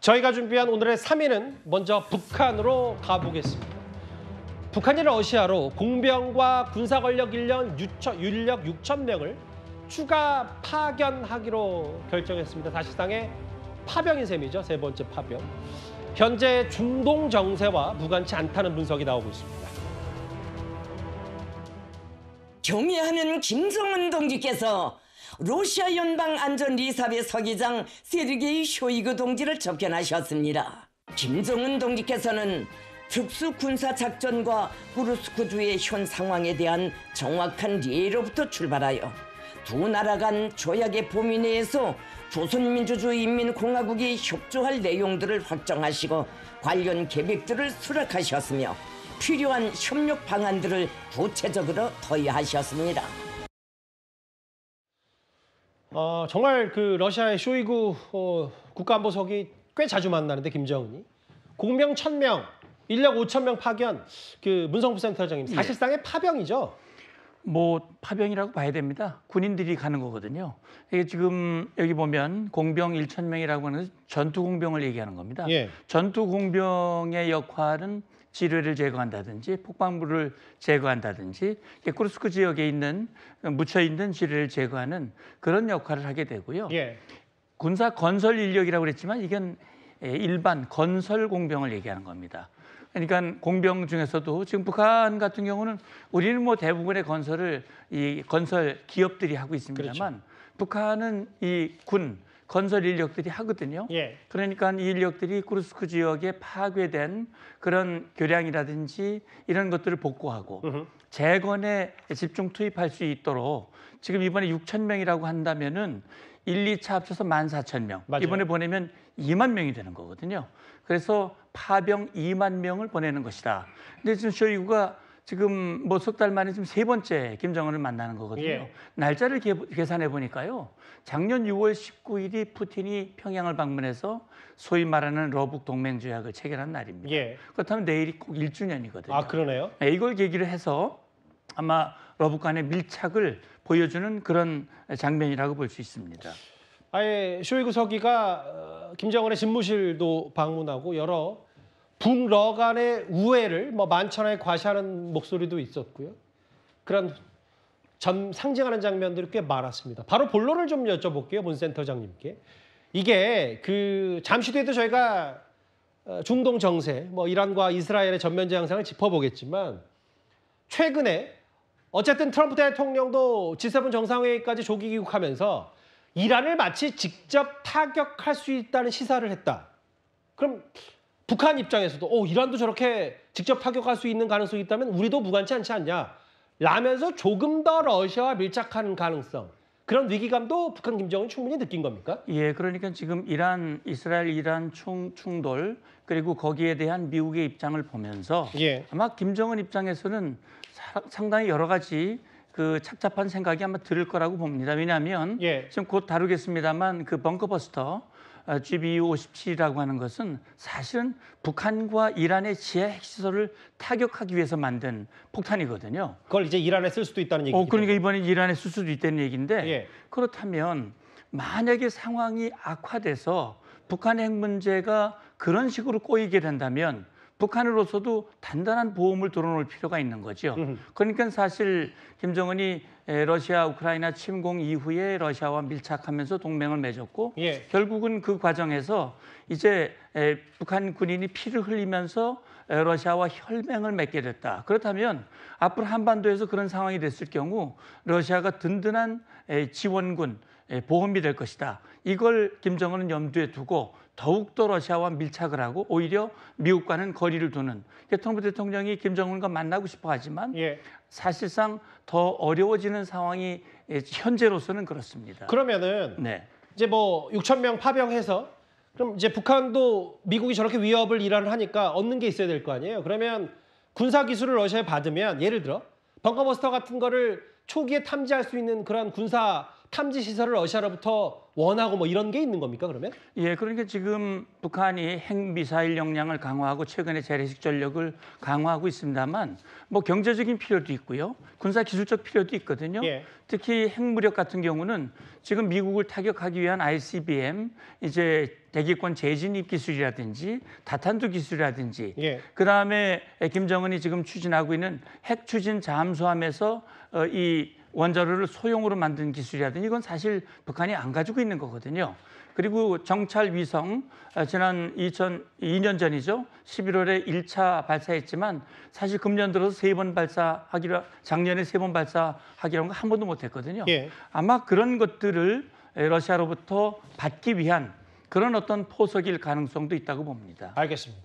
저희가 준비한 오늘의 3위는 먼저 북한으로 가보겠습니다. 북한이 러시아로 공병과 군사권력 인력 6,000명을 추가 파견하기로 결정했습니다. 사실상의 파병인 셈이죠. 세 번째 파병. 현재 중동 정세와 무관치 않다는 분석이 나오고 있습니다. 경애하는 김정은 동지께서 러시아 연방안전리사회 서기장 세르게이 쇼이그 동지를 접견하셨습니다. 김정은 동지께서는 특수군사작전과 구르스크주의 현 상황에 대한 정확한 이해로부터 출발하여 두 나라 간 조약의 범위 내에서 조선민주주의인민공화국이 협조할 내용들을 확정하시고 관련 계획들을 수락하셨으며 필요한 협력 방안들을 구체적으로 토의하셨습니다. 정말 그 러시아의 쇼이구 국가안보석이 꽤 자주 만나는데 김정은이 공병 1,000명, 인력 5,000명 파견, 그 문성부 센터장님 사실상의 파병이죠. 뭐 파병이라고 봐야 됩니다. 군인들이 가는 거거든요. 이게 지금 여기 보면 공병 1,000명이라고 하는 것은 전투 공병을 얘기하는 겁니다. 예. 전투 공병의 역할은 지뢰를 제거한다든지 폭발물을 제거한다든지 쿠르스크 지역에 있는 묻혀 있는 지뢰를 제거하는 그런 역할을 하게 되고요. 예. 군사 건설 인력이라고 그랬지만 이건 일반 건설 공병을 얘기하는 겁니다. 그러니까 공병 중에서도 지금 북한 같은 경우는 우리는 뭐 대부분의 건설을 이 건설 기업들이 하고 있습니다만 그렇죠. 북한은 이 군 건설 인력들이 하거든요. 예. 그러니까 이 인력들이 쿠르스크 지역에 파괴된 그런 교량이라든지 이런 것들을 복구하고 재건에 집중 투입할 수 있도록 지금 이번에 6,000명이라고 한다면은 1, 2차 합쳐서 14,000명. 맞아요. 이번에 보내면 2만 명이 되는 거거든요. 그래서 파병 2만 명을 보내는 것이다. 근데 지금 쇼이구가 지금 뭐 석 달 만에 지금 세 번째 김정은을 만나는 거거든요. 예. 날짜를 계산해 보니까요. 작년 6월 19일이 푸틴이 평양을 방문해서 소위 말하는 러북 동맹 조약을 체결한 날입니다. 예. 그렇다면 내일이 꼭 1주년이거든요. 아, 그러네요. 이걸 계기로 해서 아마 러북 간의 밀착을 보여주는 그런 장면이라고 볼 수 있습니다. 아예 쇼이구 서기가 김정은의 집무실도 방문하고 여러 북러 간의 우애를 뭐 만천하에 과시하는 목소리도 있었고요. 그런 상징하는 장면들이 꽤 많았습니다. 바로 본론을 좀 여쭤볼게요, 문 센터장님께. 이게 그 잠시 뒤에도 저희가 중동 정세, 뭐 이란과 이스라엘의 전면제 양상을 짚어보겠지만 최근에 어쨌든 트럼프 대통령도 G7 정상회의까지 조기 귀국하면서 이란을 마치 직접 타격할 수 있다는 시사를 했다. 그럼 북한 입장에서도 이란도 저렇게 직접 타격할 수 있는 가능성이 있다면 우리도 무관치 않지 않냐. 라면서 조금 더 러시아와 밀착하는 가능성. 그런 위기감도 북한 김정은이 충분히 느낀 겁니까? 예, 그러니까 지금 이스라엘-이란 충돌 그리고 거기에 대한 미국의 입장을 보면서 예. 아마 김정은 입장에서는 상당히 여러 가지 그 착잡한 생각이 아마 들을 거라고 봅니다. 왜냐하면 예. 지금 곧 다루겠습니다만 그 벙커버스터 GBU-57이라고 하는 것은 사실은 북한과 이란의 지하 핵시설을 타격하기 위해서 만든 폭탄이거든요. 그걸 이제 이란에 쓸 수도 있다는 얘기죠. 그러니까 이번에 이란에 쓸 수도 있다는 얘기인데 예. 그렇다면 만약에 상황이 악화돼서 북한의 핵 문제가 그런 식으로 꼬이게 된다면 북한으로서도 단단한 보험을 들어놓을 필요가 있는 거죠. 그러니까 사실 김정은이 러시아 우크라이나 침공 이후에 러시아와 밀착하면서 동맹을 맺었고 예. 결국은 그 과정에서 이제 북한 군인이 피를 흘리면서 러시아와 혈맹을 맺게 됐다. 그렇다면 앞으로 한반도에서 그런 상황이 됐을 경우 러시아가 든든한 지원군, 보험이 될 것이다. 이걸 김정은은 염두에 두고 더욱더 러시아와 밀착을 하고 오히려 미국과는 거리를 두는 트럼프 대통령이 김정은과 만나고 싶어 하지만 예. 사실상 더 어려워지는 상황이 현재로서는 그렇습니다. 그러면은 네. 이제 뭐 6,000명 파병해서 그럼 이제 북한도 미국이 저렇게 위협을 이란을 하니까 얻는 게 있어야 될 거 아니에요. 그러면 군사 기술을 러시아에 받으면 예를 들어 벙커버스터 같은 거를 초기에 탐지할 수 있는 그런 군사 탐지 시설을 러시아로부터 원하고 뭐 이런 게 있는 겁니까 그러면? 예, 그러니까 지금 북한이 핵미사일 역량을 강화하고 최근에 재래식 전력을 강화하고 있습니다만 뭐 경제적인 필요도 있고요. 군사 기술적 필요도 있거든요. 예. 특히 핵무력 같은 경우는 지금 미국을 타격하기 위한 ICBM 이제 대기권 재진입 기술이라든지 다탄두 기술이라든지 예. 그다음에 김정은이 지금 추진하고 있는 핵 추진 잠수함에서 이 원자로를 소형으로 만든 기술이라든지 이건 사실 북한이 안 가지고 있는 거거든요. 그리고 정찰 위성 지난 2002년 전이죠. 11월에 1차 발사했지만 사실 금년 들어서 3번 발사하기로 작년에 3번 발사하기로 한 거 한 번도 못 했거든요. 예. 아마 그런 것들을 러시아로부터 받기 위한 그런 어떤 포석일 가능성도 있다고 봅니다. 알겠습니다.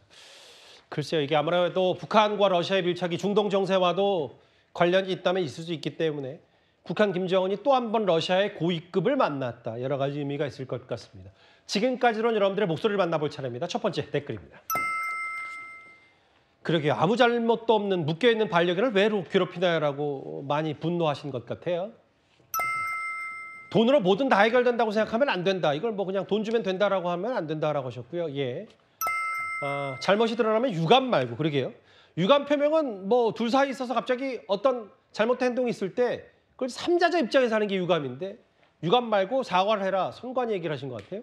글쎄요, 이게 아무래도 북한과 러시아의 밀착이 중동 정세와도 관련이 있다면 있을 수 있기 때문에 북한 김정은이 또 한 번 러시아의 고위급을 만났다. 여러 가지 의미가 있을 것 같습니다. 지금까지로는 여러분들의 목소리를 만나볼 차례입니다. 첫 번째 댓글입니다. 그러게요. 아무 잘못도 없는 묶여있는 반려견을 왜 괴롭히나요라고 많이 분노하신 것 같아요. 돈으로 뭐든 다 해결된다고 생각하면 안 된다. 이걸 뭐 그냥 돈 주면 된다라고 하면 안 된다라고 하셨고요. 예. 잘못이 드러나면 유감 말고 그러게요. 유감 표명은 뭐 둘 사이에 있어서 갑자기 어떤 잘못된 행동이 있을 때 그걸 삼자자 입장에서 하는 게 유감인데 유감 말고 사과를 해라. 선관위 얘기를 하신 것 같아요.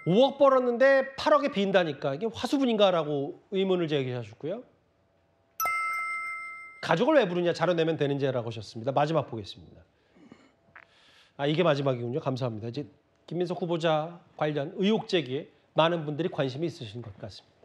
5억 벌었는데 8억에 빈다니까 이게 화수분인가라고 의문을 제기하셨고요. 가족을 왜 부르냐 자료 내면 되는지라고 하셨습니다. 마지막 보겠습니다. 이게 마지막이군요. 감사합니다. 이제 김민석 후보자 관련 의혹 제기에 많은 분들이 관심이 있으신 것 같습니다.